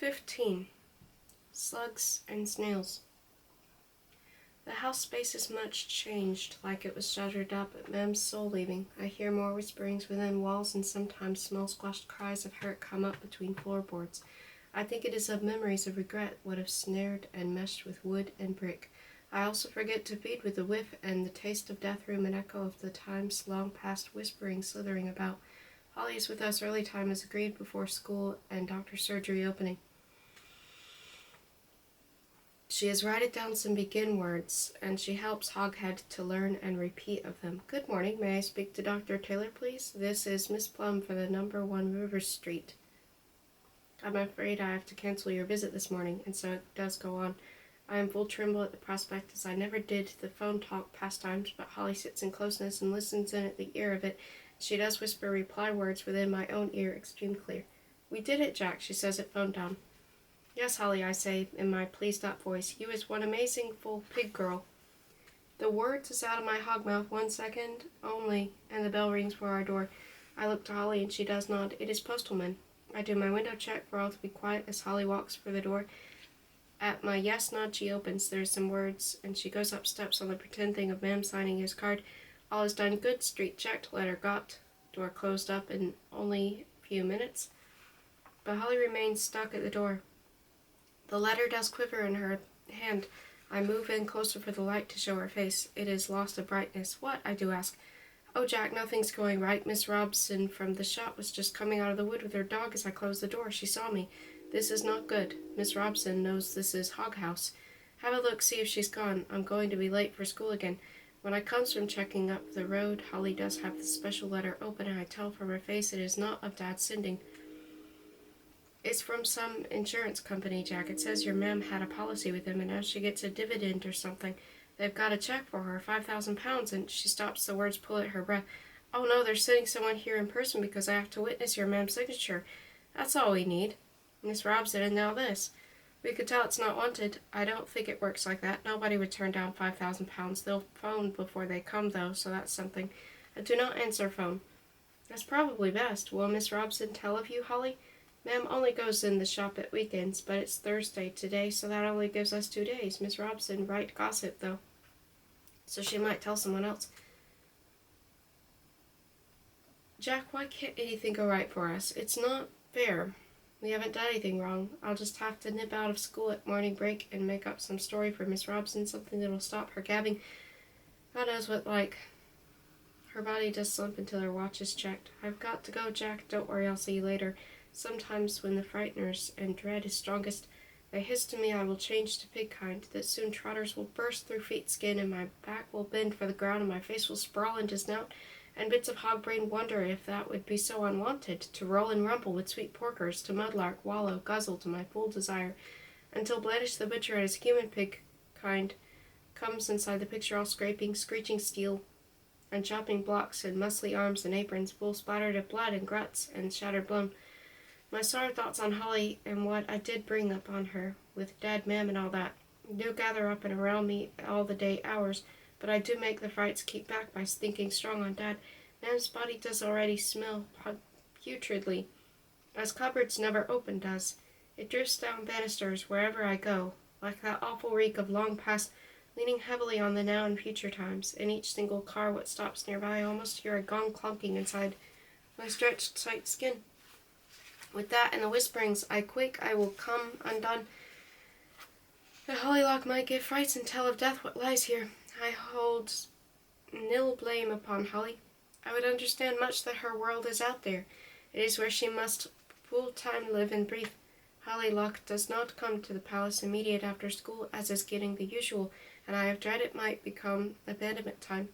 15. Slugs and Snails. The house space is much changed, like it was shuttered up at Mem's soul leaving. I hear more whisperings within walls, and sometimes small squashed cries of hurt come up between floorboards. I think it is of memories of regret, what have snared and meshed with wood and brick. I also forget to feed with the whiff and the taste of death room, an echo of the times long past whispering, slithering about. Holly is with us early time as agreed before school and doctor's surgery opening. She has written down some begin words, and she helps Hoghead to learn and repeat of them. Good morning. May I speak to Dr. Taylor, please? This is Miss Plum for the number 1 River Street. I'm afraid I have to cancel your visit this morning, and so it does go on. I am full tremble at the prospect, as I never did the phone talk pastimes, but Holly sits in closeness and listens in at the ear of it. She does whisper reply words within my own ear, extreme clear. We did it, Jack, she says at phone down. Yes, Holly, I say in my pleased-up voice. You is one amazing full pig girl. The words is out of my hog mouth 1 second only, and the bell rings for our door. I look to Holly, and she does nod. It is postman. I do my window check for all to be quiet as Holly walks for the door. At my yes nod, she opens. There's some words, and she goes up steps on the pretend thing of Ma'am signing his card. All is done good. Street checked. Letter got. Door closed up in only a few minutes. But Holly remains stuck at the door. The letter does quiver in her hand. I move in closer for the light to show her face. It is lost of brightness. What? I do ask. Oh, Jack, nothing's going right. Miss Robson from the shop was just coming out of the wood with her dog as I closed the door. She saw me. This is not good. Miss Robson knows this is Hog House. Have a look, see if she's gone. I'm going to be late for school again. When I comes from checking up the road, Holly does have the special letter open, and I tell from her face it is not of Dad's sending. It's from some insurance company, Jack. It says your ma'am had a policy with him, and now she gets a dividend or something. They've got a check for her, £5,000, and she stops. The words pull at her breath. Oh no, they're sending someone here in person because I have to witness your ma'am's signature. That's all we need. Miss Robson, and now this. We could tell it's not wanted. I don't think it works like that. Nobody would turn down £5,000. They'll phone before they come, though, so that's something. I do not answer phone. That's probably best. Will Miss Robson tell of you, Holly? Ma'am only goes in the shop at weekends, but it's Thursday today, so that only gives us 2 days. Miss Robson right gossip, though, so she might tell someone else. Jack, why can't anything go right for us? It's not fair. We haven't done anything wrong. I'll just have to nip out of school at morning break and make up some story for Miss Robson, something that'll stop her gabbing. God knows what like. Her body does slump until her watch is checked. I've got to go, Jack. Don't worry, I'll see you later. Sometimes when the frighteners and dread is strongest, they hiss to me I will change to pig kind, that soon trotters will burst through feet skin, and my back will bend for the ground, and my face will sprawl into snout, and bits of hog brain wonder if that would be so unwanted, to roll and rumble with sweet porkers, to mudlark, wallow, guzzle to my full desire, until Blandish the butcher at his human pig kind comes inside the picture all scraping, screeching steel, and chopping blocks, and muscly arms and aprons, full splattered of blood and guts and shattered bone. My sorrow thoughts on Holly and what I did bring upon her, with dead Ma'am and all that, do gather up and around me all the day hours, but I do make the frights keep back by thinking strong on Dad. Ma'am's body does already smell putridly, as cupboards never open does. It drifts down banisters wherever I go, like that awful reek of long past, leaning heavily on the now and future times. In each single car what stops nearby, I almost hear a gong clunking inside my stretched tight skin. With that and the whisperings, I quake I will come undone. The hollylock might give frights and tell of death what lies here. I hold nil blame upon Holly. I would understand much that her world is out there. It is where she must full time live and breathe. Hollylock does not come to the palace immediate after school, as is getting the usual, and I have dread it might become abandonment time.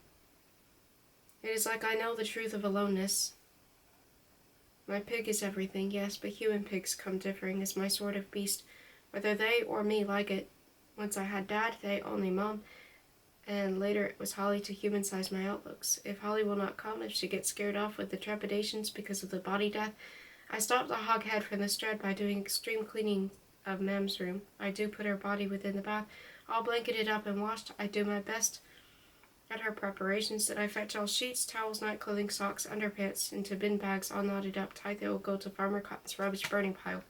It is like I know the truth of aloneness. My pig is everything, yes, but human pigs come differing as my sort of beast, whether they or me like it. Once I had Dad, they only Mom, and later it was Holly to human-size my outlooks. If Holly will not come, if she gets scared off with the trepidations because of the body death, I stop the hoghead from this dread by doing extreme cleaning of Ma'am's room. I do put her body within the bath, all blanketed up and washed. I do my best at her preparations, that I fetch all sheets, towels, night clothing, socks, underpants into bin bags all knotted up tight. They will go to Farmer Cotton's rubbish burning pile.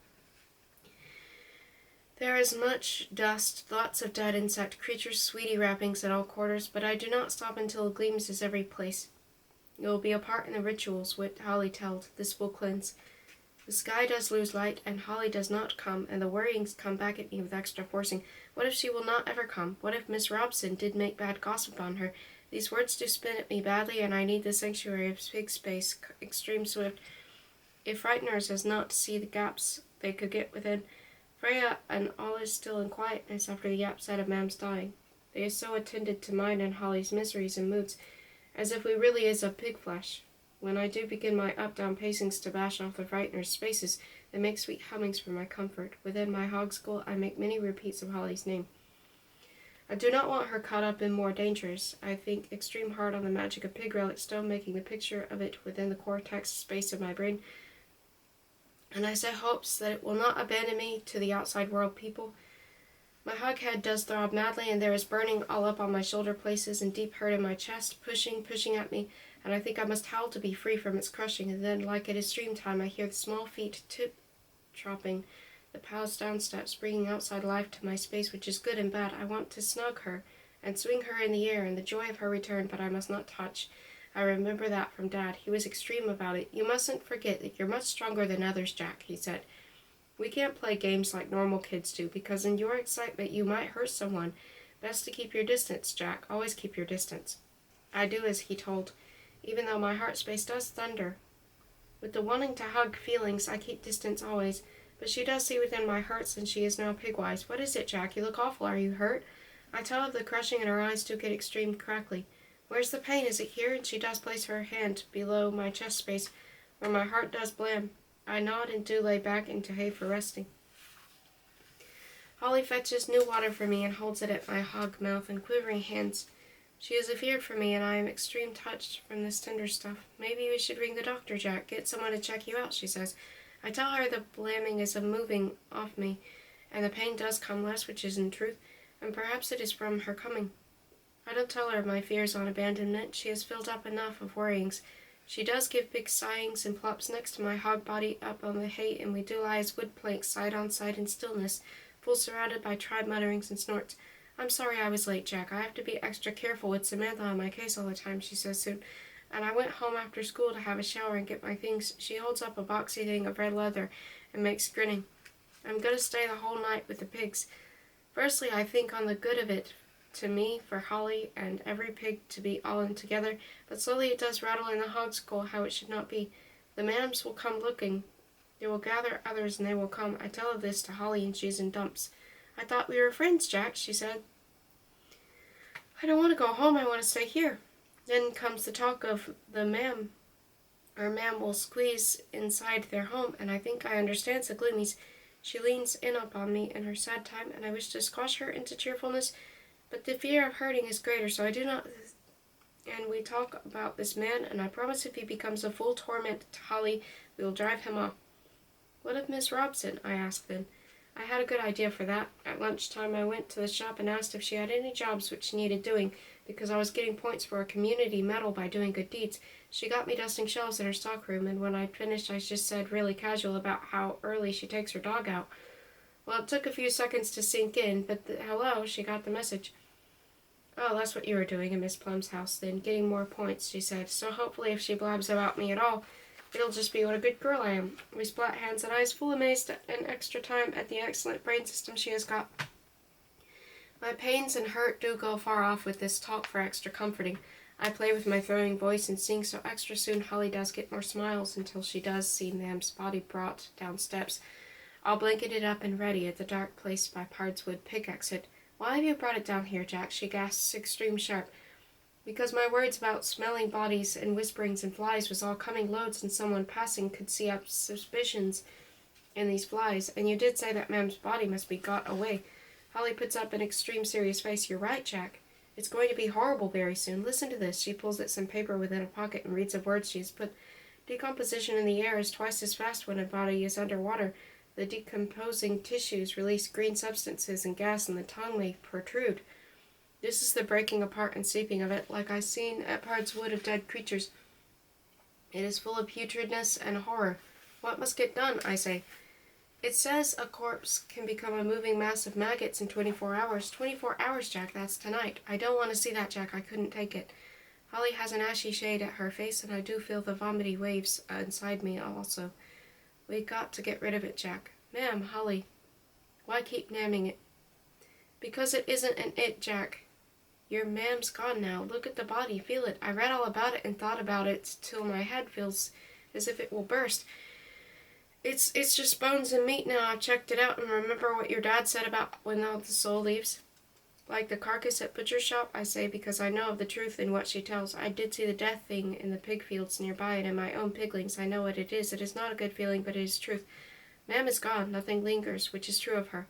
There is much dust, lots of dead insect creatures, sweetie wrappings at all quarters, but I do not stop until it gleams as every place. It will be a part in the rituals, what Holly told. This will cleanse. The sky does lose light, and Holly does not come, and the worryings come back at me with extra forcing. What if she will not ever come? What if Miss Robson did make bad gossip on her? These words do spin at me badly, and I need the sanctuary of pig space, extreme swift. If frighteners as not to see the gaps they could get within, Freya, and all is still in quietness after the upset of Mam's dying. They is so attended to mine and Holly's miseries and moods, as if we really is of pig flesh. When I do begin my up-down pacings to bash off the frighteners' spaces, they make sweet hummings for my comfort. Within my hog skull I make many repeats of Holly's name. I do not want her caught up in more dangers. I think extreme hard on the magic of pig relic stone, making the picture of it within the cortex space of my brain, and I set hopes that it will not abandon me to the outside world people. My hog head does throb madly, and there is burning all up on my shoulder places and deep hurt in my chest, pushing at me, and I think I must howl to be free from its crushing, and then, like it is stream time, I hear the small feet tip-tropping the pals down steps, bringing outside life to my space, which is good and bad. I want to snug her and swing her in the air, and the joy of her return, but I must not touch. I remember that from Dad. He was extreme about it. You mustn't forget that you're much stronger than others, Jack, he said. We can't play games like normal kids do, because in your excitement you might hurt someone. Best to keep your distance, Jack. Always keep your distance. I do as he told, even though my heart space does thunder. With the wanting to hug feelings, I keep distance always, but she does see within my hurts, and she is now pig-wise. What is it, Jack? You look awful. Are you hurt? I tell of the crushing, and her eyes do get extreme crackly. Where's the pain? Is it here? And she does place her hand below my chest space, where my heart does blam. I nod and do lay back into hay for resting. Holly fetches new water for me and holds it at my hog mouth and quivering hands. She is afeard for me, and I am extreme touched from this tender stuff. Maybe we should ring the doctor, Jack. Get someone to check you out, she says. I tell her the blamming is a moving off me, and the pain does come less, which is in truth, and perhaps it is from her coming. I don't tell her of my fears on abandonment. She has filled up enough of worryings. She does give big sighings and plops next to my hog body up on the hay, and we do lie as wood planks side on side in stillness, full surrounded by tribe mutterings and snorts. I'm sorry I was late, Jack. I have to be extra careful with Samantha on my case all the time, she says soon. And I went home after school to have a shower and get my things. She holds up a boxy thing of red leather and makes grinning. I'm going to stay the whole night with the pigs. Firstly, I think on the good of it to me, for Holly, and every pig to be all in together, but slowly it does rattle in the hog skull how it should not be. The mams will come looking. They will gather others, and they will come. I tell of this to Holly, and she is in dumps. I thought we were friends, Jack, she said. I don't want to go home. I want to stay here. Then comes the talk of the mam. Our mam will squeeze inside their home, and I think I understand the gloomies. She leans in upon me in her sad time, and I wish to squash her into cheerfulness, but the fear of hurting is greater, so I do not. And we talk about this man, and I promise if he becomes a full torment to Holly, we will drive him off. What of Miss Robson? I asked then. I had a good idea for that. At lunchtime I went to the shop and asked if she had any jobs which needed doing, because I was getting points for a community medal by doing good deeds. She got me dusting shelves in her stockroom, and when I'd finished I just said really casual about how early she takes her dog out. Well, it took a few seconds to sink in, but hello, she got the message. Oh, that's what you were doing in Miss Plum's house then, getting more points, she said. So hopefully if she blabs about me at all, it'll just be what a good girl I am. We splat hands and eyes full amazed and extra time at the excellent brain system she has got. My pains and hurt do go far off with this talk for extra comforting. I play with my throwing voice and sing so extra soon Holly does get more smiles until she does see Mam's body brought down steps, all blanketed up and ready at the dark place by Pard's Wood pig exit. Why have you brought it down here, Jack? She gasps extreme sharp. Because my words about smelling bodies and whisperings and flies was all coming loads, and someone passing could see up suspicions in these flies, and you did say that Mam's body must be got away. Holly puts up an extreme serious face. You're right, Jack. It's going to be horrible very soon. Listen to this. She pulls at some paper within a pocket and reads of words she has put. Decomposition in the air is twice as fast when a body is under water. The decomposing tissues release green substances and gas, and the tongue may protrude. This is the breaking apart and seeping of it, like I seen at Pard's Wood of dead creatures. It is full of putridness and horror. What must get done, I say? It says a corpse can become a moving mass of maggots in 24 hours. 24 hours, Jack, that's tonight. I don't want to see that, Jack. I couldn't take it. Holly has an ashy shade at her face, and I do feel the vomity waves inside me also. We got to get rid of it, Jack. Ma'am, Holly. Why keep namming it? Because it isn't an it, Jack. Your ma'am's gone now. Look at the body. Feel it. I read all about it and thought about it till my head feels as if it will burst. It's just bones and meat now. I've checked it out and remember what your dad said about when all the soul leaves. Like the carcass at butcher's shop, I say, because I know of the truth in what she tells. I did see the death thing in the pig fields nearby, and in my own piglings I know what it is. It is not a good feeling, but it is truth. Ma'am is gone. Nothing lingers, which is true of her.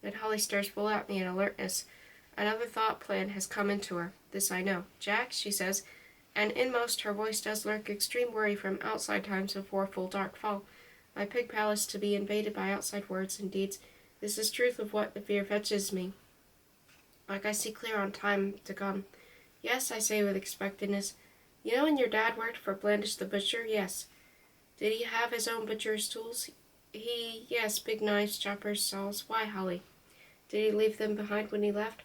Then Holly stares full at me in alertness. Another thought plan has come into her. This I know. Jack, she says, and inmost her voice does lurk extreme worry from outside times before full dark fall. My pig palace to be invaded by outside words and deeds. This is truth of what the fear fetches me. Like I see clear on time to come. Yes, I say with expectedness. You know when your dad worked for Blandish the butcher? Yes. Did he have his own butcher's tools? Yes, big knives, choppers, saws. Why, Holly? Did he leave them behind when he left?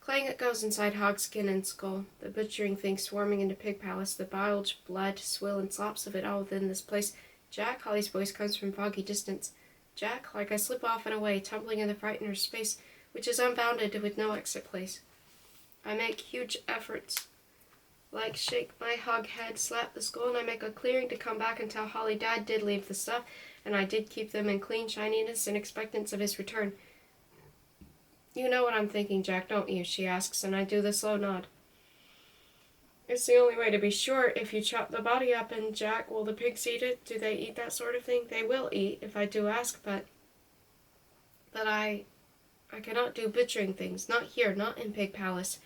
Clang it goes inside hogskin and skull, the butchering thing swarming into pig palace, the bilge, blood, swill, and slops of it all within this place. Jack, Holly's voice comes from foggy distance. Jack, like I slip off and away, tumbling in the frightener's space, which is unbounded with no exit place. I make huge efforts, like shake my hog head, slap the skull, and I make a clearing to come back and tell Holly Dad did leave the stuff, and I did keep them in clean shininess in expectance of his return. You know what I'm thinking, Jack, don't you? She asks, and I do the slow nod. It's the only way to be sure. If you chop the body up, and Jack, will the pigs eat it? Do they eat that sort of thing? They will eat, if I do ask, but I cannot do butchering things. Not here, not in Pig Palace.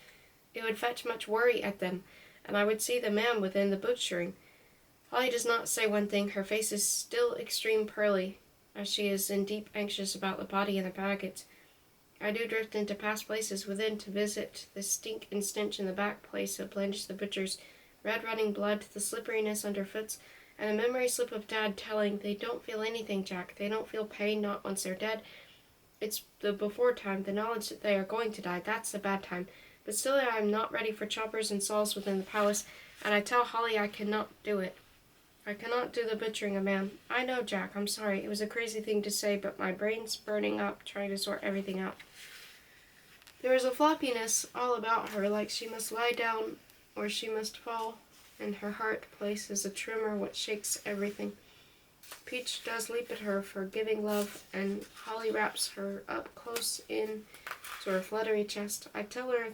It would fetch much worry at them, and I would see the man within the butchering. Holly does not say one thing. Her face is still extreme pearly, as she is in deep anxious about the body and the maggots. I do drift into past places within to visit the stink and stench in the back place of Blanche the butcher's, red running blood, the slipperiness underfoot, and a memory slip of Dad telling they don't feel anything, Jack. They don't feel pain, not once they're dead. It's the before time, the knowledge that they are going to die. That's the bad time. But still I am not ready for choppers and saws within the palace, and I tell Holly I cannot do it. I cannot do the butchering a man. I know, Jack, I'm sorry. It was a crazy thing to say, but my brain's burning up trying to sort everything out. There is a floppiness all about her, like she must lie down or she must fall, and her heart places a tremor which shakes everything. Peach does leap at her for giving love, and Holly wraps her up close in to her fluttery chest. I tell her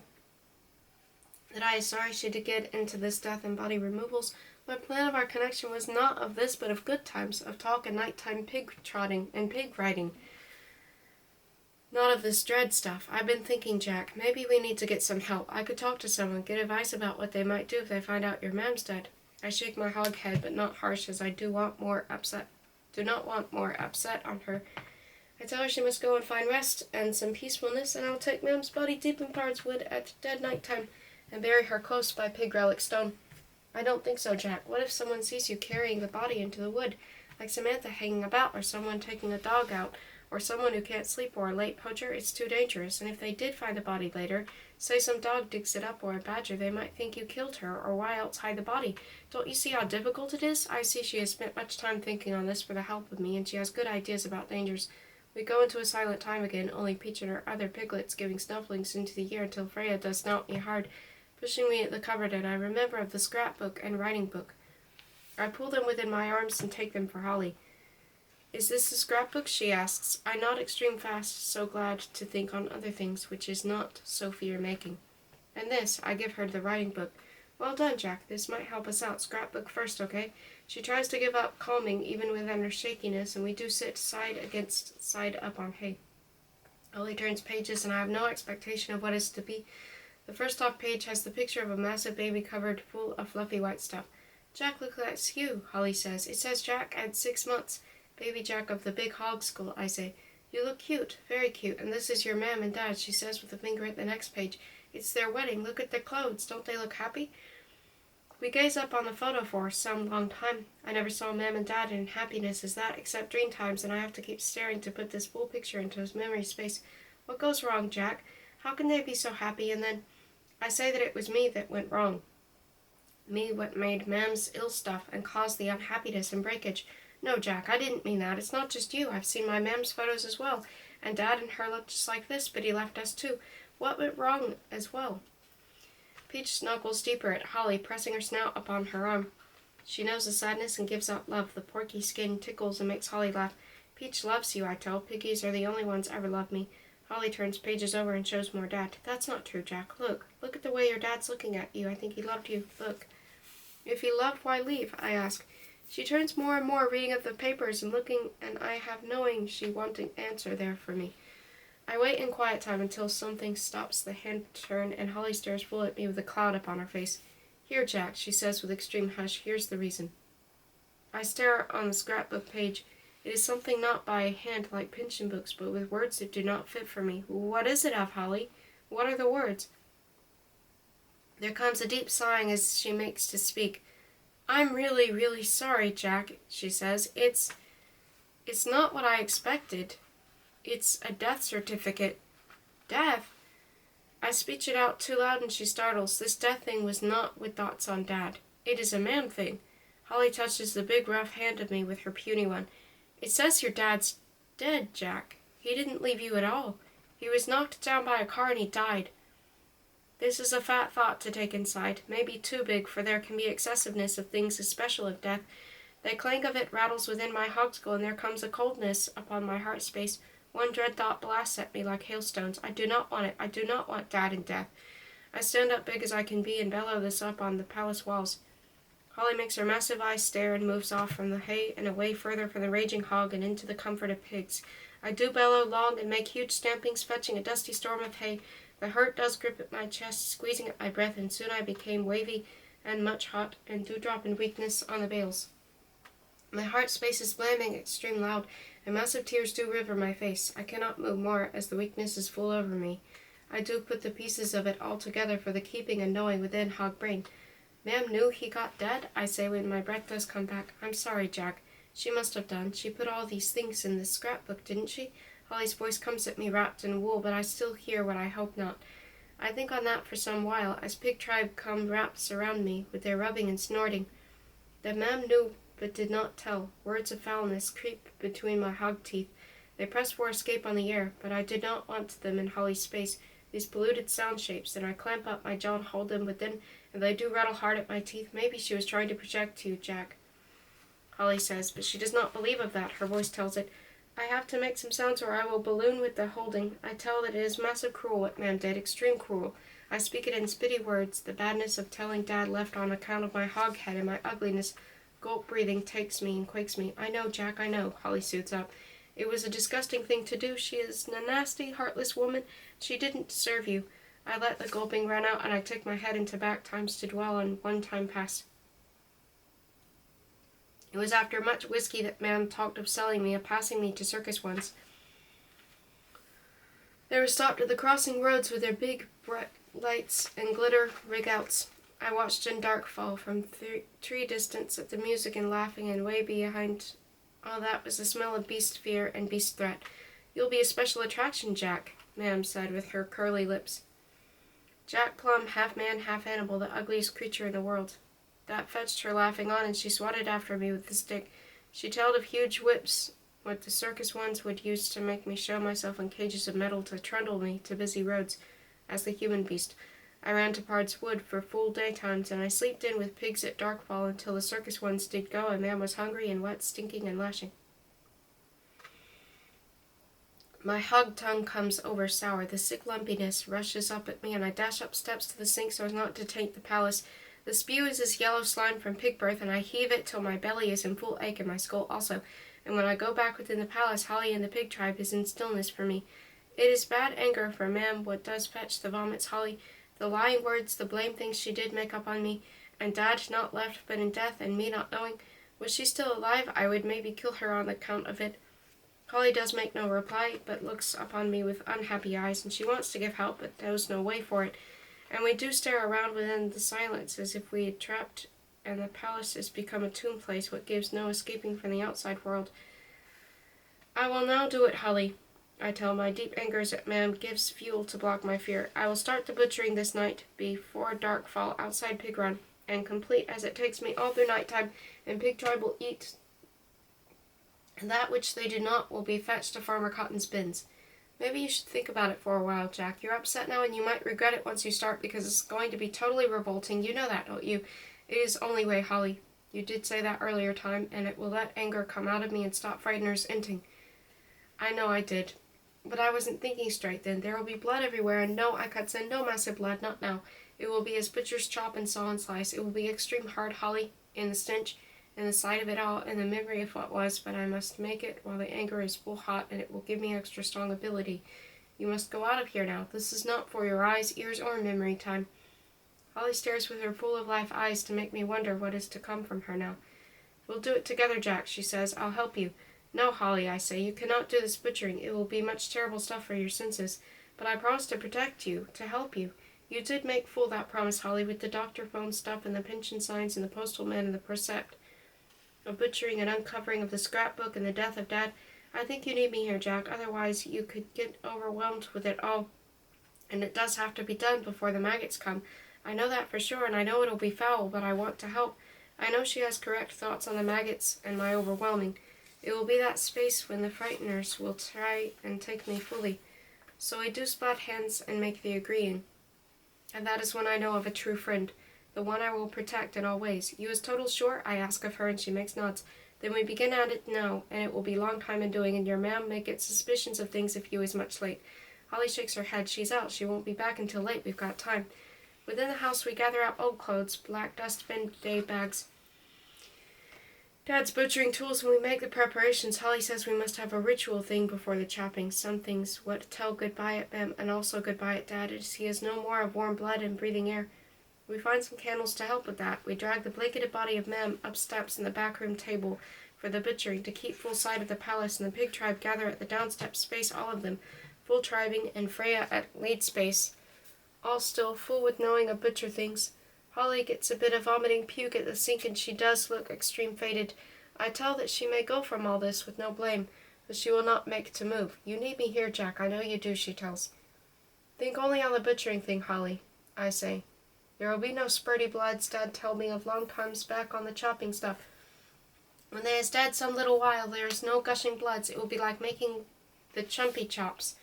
that I is sorry she did get into this death and body removals. My plan of our connection was not of this, but of good times, of talk and nighttime pig trotting and pig riding. Not of this dread stuff. I've been thinking, Jack, maybe we need to get some help. I could talk to someone, get advice about what they might do if they find out your mam's dead. I shake my hog head, but not harsh, as I do not want more upset on her. I tell her she must go and find rest and some peacefulness, and I'll take mam's body deep in Pard's Wood at dead night time and bury her close by Pig Relic Stone. I don't think so, Jack. What if someone sees you carrying the body into the wood, like Samantha hanging about, or someone taking a dog out, or someone who can't sleep, or a late poacher? It's too dangerous, and if they did find the body later, say some dog digs it up or a badger, they might think you killed her, or why else hide the body? Don't you see how difficult it is? I see she has spent much time thinking on this for the help of me, and she has good ideas about dangers. We go into a silent time again, only Peach and her other piglets giving snufflings into the ear until Freya does knock me hard, pushing me at the cupboard, and I remember of the scrapbook and writing book. I pull them within my arms and take them for Holly. Is this the scrapbook? She asks. I nod extreme fast, so glad to think on other things, which is not so fear-making. And this, I give her the writing book. Well done, Jack. This might help us out. Scrapbook first, okay? She tries to give up calming, even within her shakiness, and we do sit side against side up on hay. Holly turns pages, and I have no expectation of what is to be. The first top page has the picture of a massive baby covered full of fluffy white stuff. Jack, look, that's you, Holly says. It says Jack at 6 months. Baby Jack of the big hog skull, I say. You look cute, very cute, and this is your mam and dad, she says with a finger at the next page. It's their wedding. Look at their clothes. Don't they look happy? We gaze up on the photo for some long time. I never saw Mom and Dad in happiness as that, except dream times, and I have to keep staring to put this full picture into his memory space. What goes wrong, Jack? How can they be so happy, and then I say that it was me that went wrong. Me what made Mam's ill stuff and caused the unhappiness and breakage. No, Jack, I didn't mean that. It's not just you. I've seen my Mam's photos as well, and Dad and her look just like this, but he left us too. What went wrong as well? Peach snuggles deeper at Holly, pressing her snout upon her arm. She knows the sadness and gives out love. The porky skin tickles and makes Holly laugh. Peach loves you, I tell. Piggies are the only ones ever loved me. Holly turns pages over and shows more Dad. That's not true, Jack. Look. Look at the way your Dad's looking at you. I think he loved you. Look. If he loved, why leave? I ask. She turns more and more, reading of the papers and looking, and I have knowing she wanting answer there for me. I wait in quiet time until something stops the hand turn, and Holly stares full at me with a cloud upon her face. Here, Jack, she says with extreme hush, here's the reason. I stare on the scrapbook page. It is something not by a hand like pension books, but with words that do not fit for me. What is it of, Holly? What are the words? There comes a deep sighing as she makes to speak. I'm really, really sorry, Jack, she says. It's not what I expected. It's a death certificate. Death? I speech it out too loud and she startles. This death thing was not with thoughts on Dad. It is a man thing. Holly touches the big rough hand of me with her puny one. It says your dad's dead, Jack. He didn't leave you at all. He was knocked down by a car and he died. This is a fat thought to take inside, maybe too big, for there can be excessiveness of things as special of death. The clank of it rattles within my hog skull, and there comes a coldness upon my heart space. One dread thought blasts at me like hailstones. I do not want it. I do not want Dad in death. I stand up big as I can be and bellow this up on the palace walls. Holly makes her massive eyes stare and moves off from the hay and away further from the raging hog and into the comfort of pigs. I do bellow long and make huge stampings, fetching a dusty storm of hay. The hurt does grip at my chest, squeezing at my breath, and soon I became wavy and much hot, and do drop in weakness on the bales. My heart space is slamming extreme loud, and massive tears do river my face. I cannot move more, as the weakness is full over me. I do put the pieces of it all together for the keeping and knowing within hog brain. Ma'am knew he got dead, I say when my breath does come back. I'm sorry, Jack. She must have done. She put all these things in this scrapbook, didn't she? Holly's voice comes at me wrapped in wool, but I still hear what I hope not. I think on that for some while, as pig tribe come wraps around me, with their rubbing and snorting. That Ma'am knew, but did not tell. Words of foulness creep between my hog teeth. They press for escape on the air, but I did not want them in Holly's space, these polluted sound shapes, and I clamp up my jaw and hold them within, and they do rattle hard at my teeth. Maybe she was trying to project you, Jack, Holly says, but she does not believe of that. Her voice tells it. I have to make some sounds or I will balloon with the holding. I tell that it is massive cruel what Ma'am did, extreme cruel. I speak it in spitty words. The badness of telling Dad left on account of my hog head and my ugliness. Gulp breathing takes me and quakes me. I know, Jack, I know, Holly soothes up. It was a disgusting thing to do. She is a nasty, heartless woman. She didn't deserve you. I let the gulping run out and I take my head into back times to dwell on one time past. It was after much whiskey that Ma'am talked of selling me, of passing me to circus ones. They were stopped at the crossing roads with their big bright lights and glitter rig-outs. I watched in dark fall from tree distance at the music and laughing, and way behind all that was the smell of beast fear and beast threat. You'll be a special attraction, Jack, Ma'am said with her curly lips. Jack Plum, half man, half animal, the ugliest creature in the world. That fetched her laughing on, and she swatted after me with the stick. She told of huge whips, what the circus ones would use to make me show myself in cages of metal to trundle me to busy roads, as the human beast. I ran to Pard's Wood for full daytimes, and I sleeped in with pigs at darkfall until the circus ones did go, and Ma'am was hungry and wet, stinking and lashing. My hog tongue comes over sour. The sick lumpiness rushes up at me, and I dash up steps to the sink so as not to taint the palace. The spew is this yellow slime from pig birth, and I heave it till my belly is in full ache and my skull also. And when I go back within the palace, Holly and the pig tribe is in stillness for me. It is bad anger for Ma'am what does fetch the vomits, Holly. The lying words, the blame things she did make up on me, and Dad not left but in death, and me not knowing. Was she still alive, I would maybe kill her on account of it. Holly does make no reply, but looks upon me with unhappy eyes, and she wants to give help, but knows no way for it. And we do stare around within the silence as if we had trapped and the palace has become a tomb place, what gives no escaping from the outside world. I will now do it, Holly, I tell. My deep angers at Mam gives fuel to block my fear. I will start the butchering this night, before dark fall outside Pig Run, and complete as it takes me all through night time, and Pig Tribe will eat, and that which they do not will be fetched to Farmer Cotton's bins. Maybe you should think about it for a while, Jack. You're upset now and you might regret it once you start because it's going to be totally revolting. You know that, don't you? It is only way, Holly. You did say that earlier time, and it will let anger come out of me and stop Frighteners inting. I know I did. But I wasn't thinking straight then. There will be blood everywhere, and no, I cuts in no massive blood, not now. It will be as butchers chop and saw and slice. It will be extreme hard, Holly, in the stench, and the sight of it all, and the memory of what was, but I must make it while the anger is full hot, and it will give me extra strong ability. You must go out of here now. This is not for your eyes, ears, or memory time. Holly stares with her full of life eyes to make me wonder what is to come from her now. We'll do it together, Jack, she says. I'll help you. No, Holly, I say, you cannot do this butchering. It will be much terrible stuff for your senses. But I promise to protect you, to help you. You did make full that promise, Holly, with the doctor phone stuff and the pension signs and the postal man and the precept of butchering and uncovering of the scrapbook and the death of Dad. I think you need me here, Jack. Otherwise you could get overwhelmed with it all. And it does have to be done before the maggots come. I know that for sure, and I know it'll be foul, but I want to help. I know she has correct thoughts on the maggots and my overwhelming. It will be that space when the Frighteners will try and take me fully. So we do splat hands and make the agreeing. And that is when I know of a true friend, the one I will protect in all ways. You is total sure? I ask of her, and she makes nods. Then we begin at it now, and it will be long time in doing, and your mam may get suspicions of things if you is much late. Holly shakes her head. She's out. She won't be back until late. We've got time. Within the house we gather up old clothes, black dustbin, day bags, Dad's butchering tools, and we make the preparations. Holly says we must have a ritual thing before the chopping. Some things what tell goodbye at Mem, and also goodbye at Dad, as he is no more of warm blood and breathing air. We find some candles to help with that. We drag the blanketed body of Mem up steps in the back room table for the butchering to keep full sight of the palace, and the Pig Tribe gather at the downstep space, all of them, full tribing, and Freya at lead space, all still full with knowing of butcher things. Holly gets a bit of vomiting puke at the sink, and she does look extreme faded. I tell that she may go from all this with no blame, but she will not make to move. You need me here, Jack. I know you do, she tells. Think only on the butchering thing, Holly, I say. There will be no spurty bloods, Dad told me of long times back on the chopping stuff. When they is dead some little while, there is no gushing bloods. It will be like making the chumpy chops.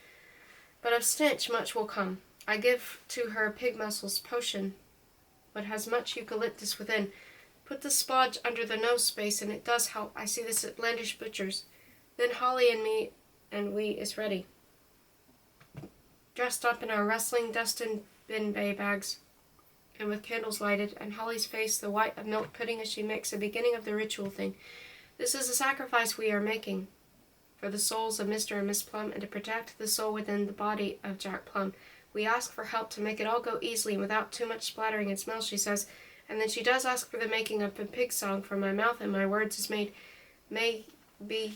But of stench much will come. I give to her pig muscles potion, but has much eucalyptus within. Put the splodge under the nose space, and it does help. I see this at Blandish Butchers. Then Holly and me and we is ready, dressed up in our wrestling dustin bin bay bags, and with candles lighted, and Holly's face the white of milk pudding as she makes the beginning of the ritual thing. This is a sacrifice we are making for the souls of Mr. and Miss Plum, and to protect the soul within the body of Jack Plum. We ask for help to make it all go easily and without too much splattering and smell, she says, and then she does ask for the making of a pig song from my mouth, and my words is made. Maybe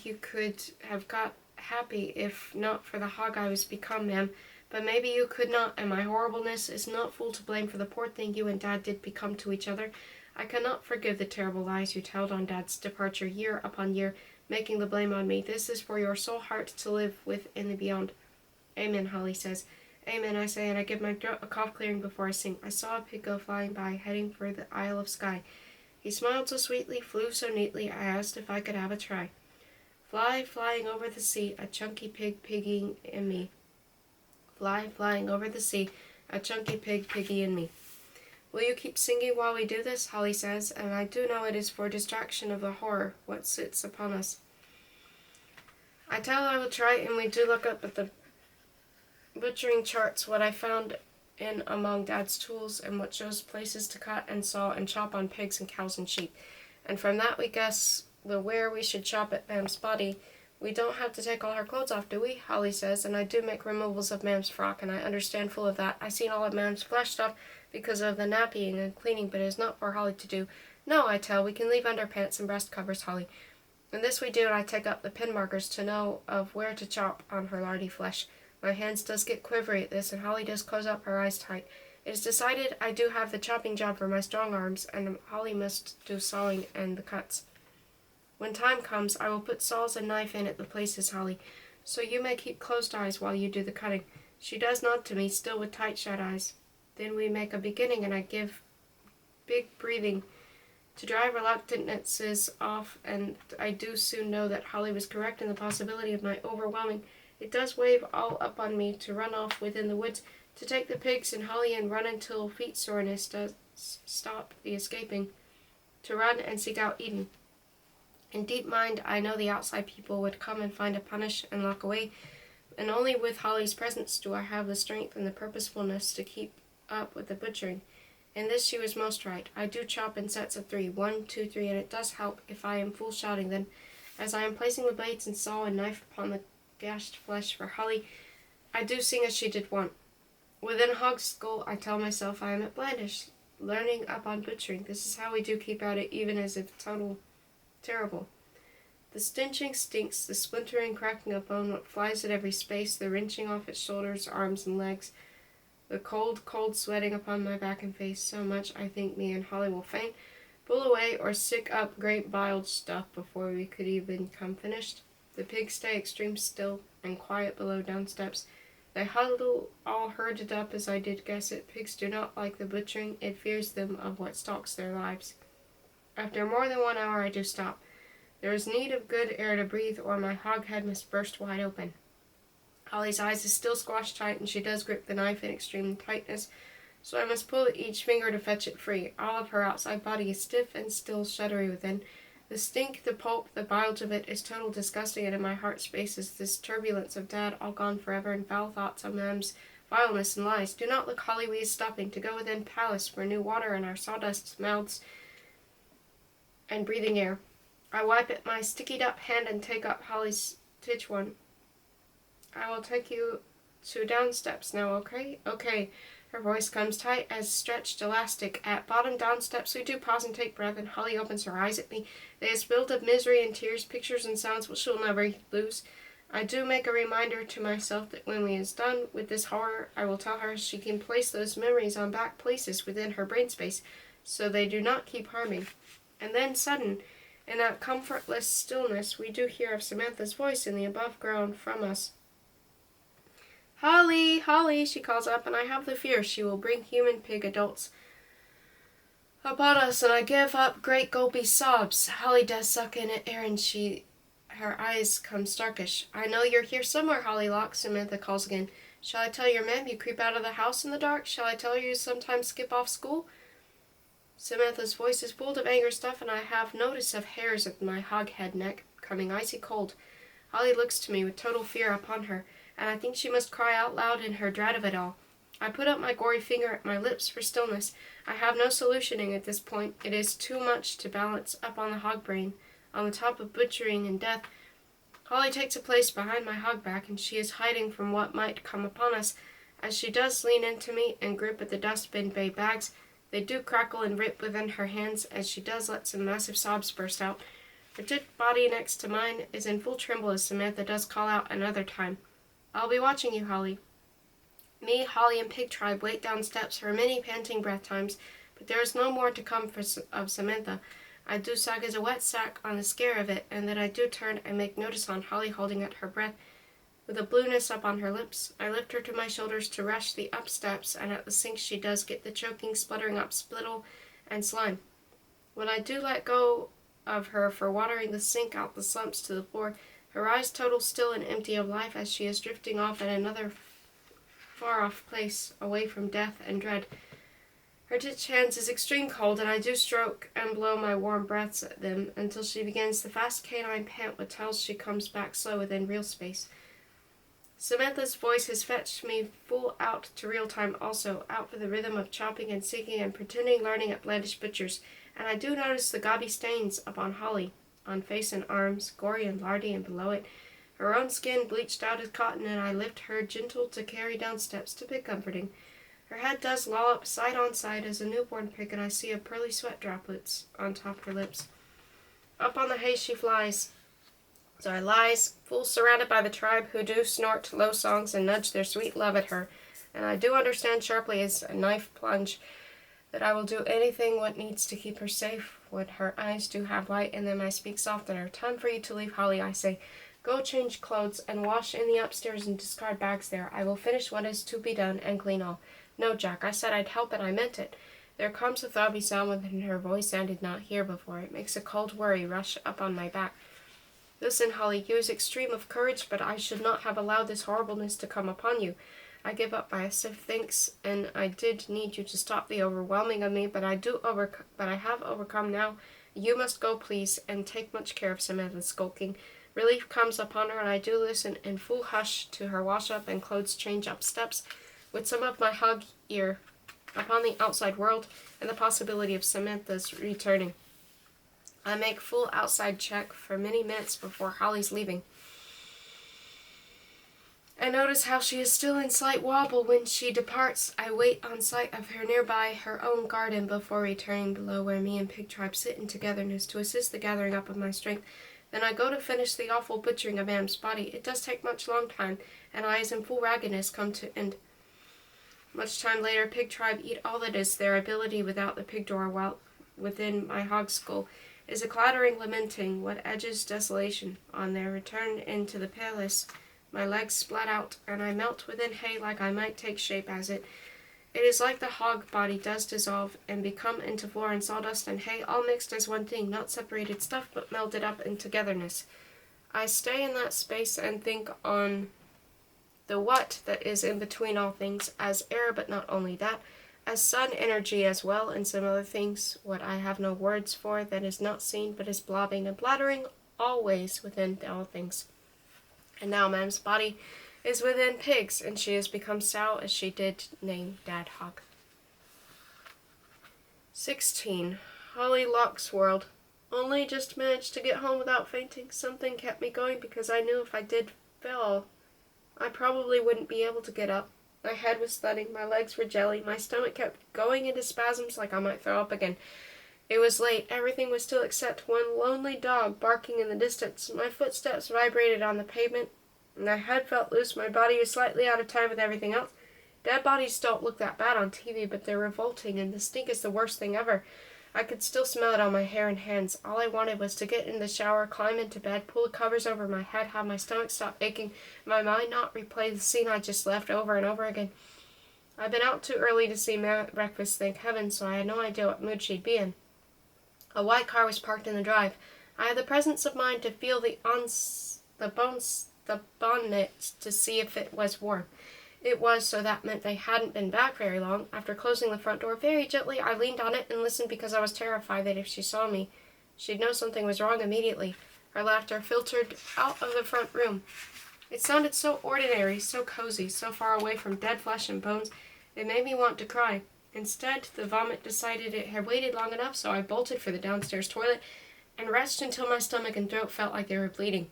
you could have got happy if not for the hog I was become, ma'am, but maybe you could not, and my horribleness is not full to blame for the poor thing you and Dad did become to each other. I cannot forgive the terrible lies you told on Dad's departure year upon year, making the blame on me. This is for your soul heart to live with in the beyond. Amen, Holly says. Amen, I say, and I give my throat a cough clearing before I sing. I saw a pig go flying by, heading for the Isle of Skye. He smiled so sweetly, flew so neatly, I asked if I could have a try. Fly, flying over the sea, a chunky pig piggying in me. Fly, flying over the sea, a chunky pig piggy in me. Will you keep singing while we do this? Holly says, and I do know it is for distraction of the horror what sits upon us. I tell I will try, and we do look up at the butchering charts what I found in among Dad's tools, and what shows places to cut and saw and chop on pigs and cows and sheep. And from that we guess the where we should chop at Mam's body. We don't have to take all her clothes off, do we? Holly says, and I do make removals of Mam's frock, and I understand full of that. I seen all of Mam's flesh stuff because of the nappying and cleaning, but it is not for Holly to do. No, I tell, we can leave underpants and breast covers, Holly. And this we do, and I take up the pin markers to know of where to chop on her lardy flesh. My hands does get quivery at this, and Holly does close up her eyes tight. It is decided I do have the chopping job for my strong arms, and Holly must do sawing and the cuts. When time comes, I will put saws and knife in at the places, Holly, so you may keep closed eyes while you do the cutting. She does nod to me, still with tight shut eyes. Then we make a beginning, and I give big breathing to drive reluctances off, and I do soon know that Holly was correct in the possibility of my overwhelming. It does wave all up on me to run off within the woods, to take the pigs and Holly and run until feet soreness does stop the escaping, to run and seek out Eden. In deep mind, I know the outside people would come and find a punish and lock away, and only with Holly's presence do I have the strength and the purposefulness to keep up with the butchering. In this she was most right. I do chop in sets of 3, 1, 2, 3, and it does help if I am full shouting then, as I am placing the blades and saw and knife upon the gashed flesh for Holly, I do sing as she did want. Within Hog's skull, I tell myself I am at Blandish, learning up on butchering. This is how we do keep at it, even as if terrible. The stenching stinks, the splintering, cracking of bone, what flies at every space, the wrenching off its shoulders, arms, and legs, the cold, cold sweating upon my back and face, so much I think me and Holly will faint, pull away, or sick up great biled stuff before we could even come finished. The pigs stay extreme still and quiet below down steps. They huddle all herded up as I did guess it. Pigs do not like the butchering, it fears them of what stalks their lives. After more than 1 hour I do stop. There is need of good air to breathe, or my hog head must burst wide open. Holly's eyes is still squashed tight, and she does grip the knife in extreme tightness, so I must pull at each finger to fetch it free. All of her outside body is stiff and still shuddery within. The stink, the pulp, the bilge of it is total disgusting, and in my heart space is this turbulence of Dad all gone forever, and foul thoughts of Mam's vileness and lies. Do not look, Holly, we is stopping to go within palace for new water in our sawdust mouths and breathing air. I wipe at my stickied up hand and take up Holly's titch one. I will take you to down steps now, okay? Okay. Her voice comes tight as stretched elastic. At bottom down steps we do pause and take breath, and Holly opens her eyes at me. They are spilled of misery and tears, pictures and sounds which she'll never lose. I do make a reminder to myself that when we is done with this horror, I will tell her she can place those memories on back places within her brain space, so they do not keep harming. And then sudden, in that comfortless stillness, we do hear of Samantha's voice in the above ground from us. Holly, Holly, she calls up, and I have the fear she will bring human pig adults upon us, and I give up great gulpy sobs. Holly does suck in at air, and her eyes come starkish. I know you're here somewhere, Holly Lock, Samantha calls again. Shall I tell your ma'am you creep out of the house in the dark? Shall I tell you sometimes skip off school? Samantha's voice is full of anger stuff, and I have notice of hairs at my hog-head neck coming icy cold. Holly looks to me with total fear upon her, and I think she must cry out loud in her dread of it all. I put up my gory finger at my lips for stillness. I have no solutioning at this point. It is too much to balance up on the hog brain, on the top of butchering and death. Holly takes a place behind my hog back, and she is hiding from what might come upon us. As she does lean into me and grip at the dustbin bay bags, they do crackle and rip within her hands as she does let some massive sobs burst out. Her thick body next to mine is in full tremble as Samantha does call out another time. I'll be watching you, Holly. Me, Holly, and Pig Tribe wait down steps for many panting breath times, but there is no more to come of Samantha. I do sag as a wet sack on the scare of it, and then I do turn and make notice on Holly holding at her breath, with a blueness up on her lips. I lift her to my shoulders to rush the up steps, and at the sink she does get the choking, spluttering up spittle and slime. When I do let go of her for watering the sink out the slumps to the floor, her eyes total still and empty of life as she is drifting off in another far-off place, away from death and dread. Her titch hands is extreme cold, and I do stroke and blow my warm breaths at them until she begins the fast canine pant which tells she comes back slow within real space. Samantha's voice has fetched me full out to real time also, out for the rhythm of chopping and sinking and pretending learning at Blandish butchers, and I do notice the gaudy stains upon Holly, on face and arms, gory and lardy, and below it, her own skin bleached out as cotton, and I lift her gentle to carry down steps to be comforting. Her head does loll up side on side as a newborn pig, and I see a pearly sweat droplets on top her lips. Up on the hay she flies. So I lies, full surrounded by the tribe who do snort low songs and nudge their sweet love at her, and I do understand sharply as a knife plunge that I will do anything what needs to keep her safe. When her eyes do have light in them, I speak softer. Time for you to leave, Holly, I say. Go change clothes and wash in the upstairs and discard bags there. I will finish what is to be done and clean all. No, Jack, I said I'd help and I meant it. There comes a throbby sound within her voice I did not hear before. It makes a cold worry rush up on my back. Listen, Holly, you is extreme of courage, but I should not have allowed this horribleness to come upon you. I give up by a stiff thanks, and I did need you to stop the overwhelming of me, but I have overcome now. You must go, please, and take much care of Samantha's skulking. Relief comes upon her, and I do listen in full hush to her wash-up and clothes change-up steps, with some of my hug ear upon the outside world and the possibility of Samantha's returning. I make full outside check for many minutes before Holly's leaving. I notice how she is still in slight wobble when she departs. I wait on sight of her nearby her own garden before returning below where me and Pigtopia sit in togetherness to assist the gathering up of my strength. Then I go to finish the awful butchering of Ma'am's body. It does take much long time, and I, as in full raggedness, come to end. Much time later, Pig tribe eat all that is their ability without the pig door, while within my hog skull is a clattering lamenting what edges desolation. On their return into the palace, my legs splat out, and I melt within hay like I might take shape as it. It is like the hog body does dissolve and become into floor and sawdust and hay, all mixed as one thing, not separated stuff, but melded up in togetherness. I stay in that space and think on the what that is in between all things, as air, but not only that, as sun energy as well, and some other things, what I have no words for, that is not seen, but is blobbing and bladdering always within all things. And now Ma'am's body is within Pig's, and she has become stout as she did name Dad Hog. 16. Holly Locke's World. Only just managed to get home without fainting. Something kept me going because I knew if I did fall, I probably wouldn't be able to get up. My head was thudding, my legs were jelly, my stomach kept going into spasms like I might throw up again. It was late, everything was still except one lonely dog barking in the distance. My footsteps vibrated on the pavement, my head felt loose, my body was slightly out of time with everything else. Dead bodies don't look that bad on TV, but they're revolting, and the stink is the worst thing ever. I could still smell it on my hair and hands. All I wanted was to get in the shower, climb into bed, pull the covers over my head, have my stomach stop aching, my mind not replay the scene I just left over and over again. I'd been out too early to see Ma at breakfast, thank heaven, so I had no idea what mood she'd be in. A white car was parked in the drive. I had the presence of mind to feel the bonnet to see if it was warm. It was, so that meant they hadn't been back very long. After closing the front door very gently, I leaned on it and listened because I was terrified that if she saw me, she'd know something was wrong immediately. Her laughter filtered out of the front room. It sounded so ordinary, so cozy, so far away from dead flesh and bones, it made me want to cry. Instead, the vomit decided it had waited long enough, so I bolted for the downstairs toilet and retched until my stomach and throat felt like they were bleeding.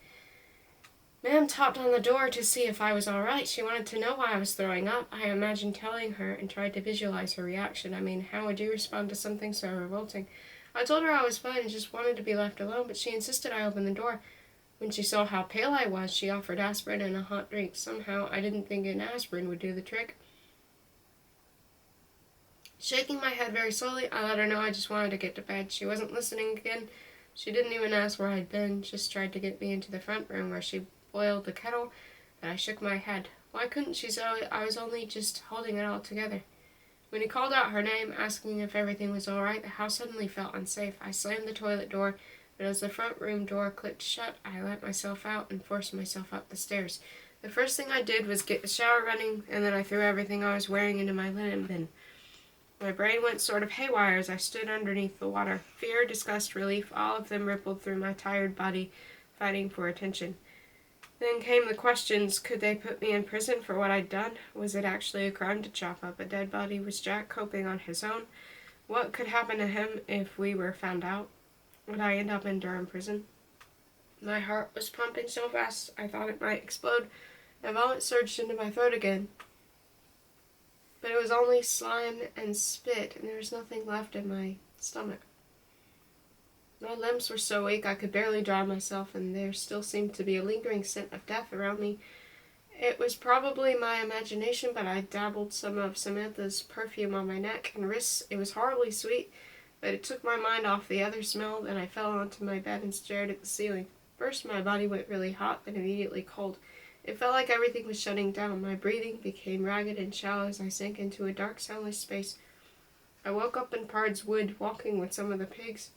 Ma'am tapped on the door to see if I was all right. She wanted to know why I was throwing up. I imagined telling her and tried to visualize her reaction. I mean, how would you respond to something so revolting? I told her I was fine and just wanted to be left alone, but she insisted I open the door. When she saw how pale I was, she offered aspirin and a hot drink. Somehow, I didn't think an aspirin would do the trick. Shaking my head very slowly, I let her know I just wanted to get to bed. She wasn't listening again. She didn't even ask where I'd been, just tried to get me into the front room where she boiled the kettle, but I shook my head. Why couldn't she say I was only just holding it all together? When he called out her name, asking if everything was all right, the house suddenly felt unsafe. I slammed the toilet door, but as the front room door clicked shut, I let myself out and forced myself up the stairs. The first thing I did was get the shower running, and then I threw everything I was wearing into my linen bin. My brain went sort of haywire as I stood underneath the water. Fear, disgust, relief, all of them rippled through my tired body, fighting for attention. Then came the questions. Could they put me in prison for what I'd done? Was it actually a crime to chop up a dead body? Was Jack coping on his own? What could happen to him if we were found out? Would I end up in Durham prison? My heart was pumping so fast I thought it might explode, and vomit surged into my throat again. But it was only slime and spit, and there was nothing left in my stomach. My limbs were so weak I could barely draw myself, and there still seemed to be a lingering scent of death around me. It was probably my imagination, but I dabbled some of Samantha's perfume on my neck and wrists. It was horribly sweet, but it took my mind off the other smell, and I fell onto my bed and stared at the ceiling. First, my body went really hot, then immediately cold. It felt like everything was shutting down. My breathing became ragged and shallow as I sank into a dark, soundless space. I woke up in Pard's Wood, walking with some of the pigs.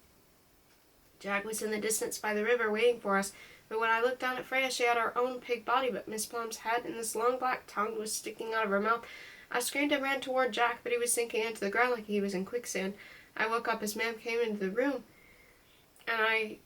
Jack was in the distance by the river waiting for us, but when I looked down at Freya, she had her own pig body, but Miss Plum's head and this long black tongue was sticking out of her mouth. I screamed and ran toward Jack, but he was sinking into the ground like he was in quicksand. I woke up as Ma'am came into the room, and I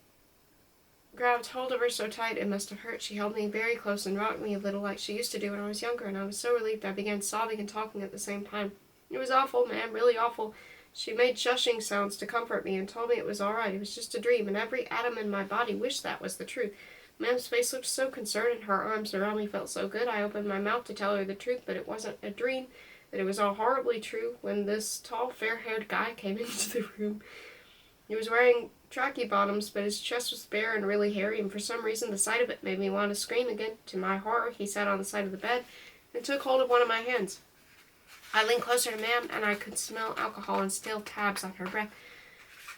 grabbed hold of her so tight it must have hurt. She held me very close and rocked me a little like she used to do when I was younger, and I was so relieved I began sobbing and talking at the same time. It was awful, ma'am, really awful. She made shushing sounds to comfort me and told me it was all right. It was just a dream, and every atom in my body wished that was the truth. Ma'am's face looked so concerned, and her arms around me felt so good. I opened my mouth to tell her the truth, but it wasn't a dream, that it was all horribly true, when this tall, fair-haired guy came into the room. He was wearing tracky bottoms, but his chest was bare and really hairy, and for some reason the sight of it made me want to scream again. To my horror, he sat on the side of the bed and took hold of one of my hands. I leaned closer to Ma'am, and I could smell alcohol and stale tabs on her breath.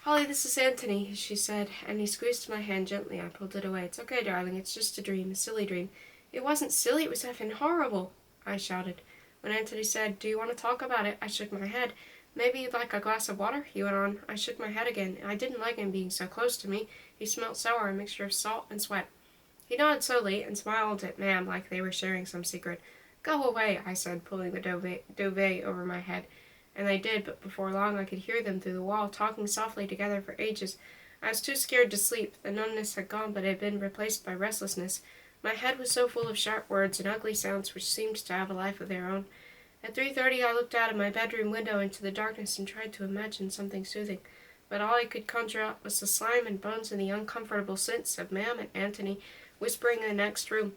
"Holly, this is Anthony," she said, and he squeezed my hand gently. I pulled it away. "It's okay, darling. It's just a dream, a silly dream." "It wasn't silly. It was effing horrible," I shouted. When Anthony said, "Do you want to talk about it?" I shook my head. "Maybe you'd like a glass of water?" he went on. I shook my head again. I didn't like him being so close to me. He smelt sour, a mixture of salt and sweat. He nodded slowly and smiled at Ma'am like they were sharing some secret. "Go away," I said, pulling the duvet over my head. And they did, but before long I could hear them through the wall, talking softly together for ages. I was too scared to sleep. The numbness had gone, but it had been replaced by restlessness. My head was so full of sharp words and ugly sounds which seemed to have a life of their own. At 3:30 I looked out of my bedroom window into the darkness and tried to imagine something soothing, but all I could conjure up was the slime and bones and the uncomfortable scents of Ma'am and Anthony whispering in the next room.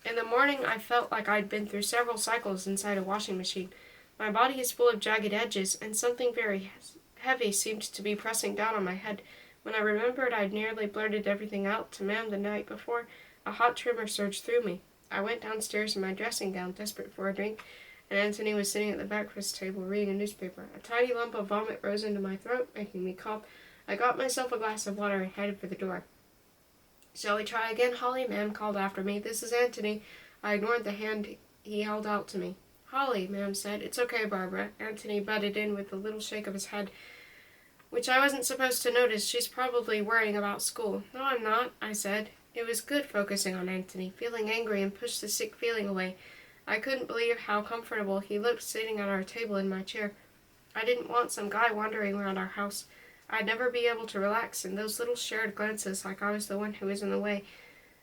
In the morning I felt like I'd been through several cycles inside a washing machine. My body is full of jagged edges, and something very heavy seemed to be pressing down on my head. When I remembered I'd nearly blurted everything out to Ma'am the night before, a hot tremor surged through me. I went downstairs in my dressing gown, desperate for a drink, and Anthony was sitting at the breakfast table reading a newspaper. A tiny lump of vomit rose into my throat, making me cough. I got myself a glass of water and headed for the door. "Shall we try again, Holly?" Ma'am called after me. "This is Anthony." I ignored the hand he held out to me. "Holly," Ma'am said. "It's okay, Barbara." Anthony butted in with a little shake of his head, which I wasn't supposed to notice. "She's probably worrying about school." "No, I'm not," I said. It was good focusing on Anthony, feeling angry and pushed the sick feeling away. I couldn't believe how comfortable he looked sitting at our table in my chair. I didn't want some guy wandering around our house. I'd never be able to relax, and those little shared glances like I was the one who was in the way.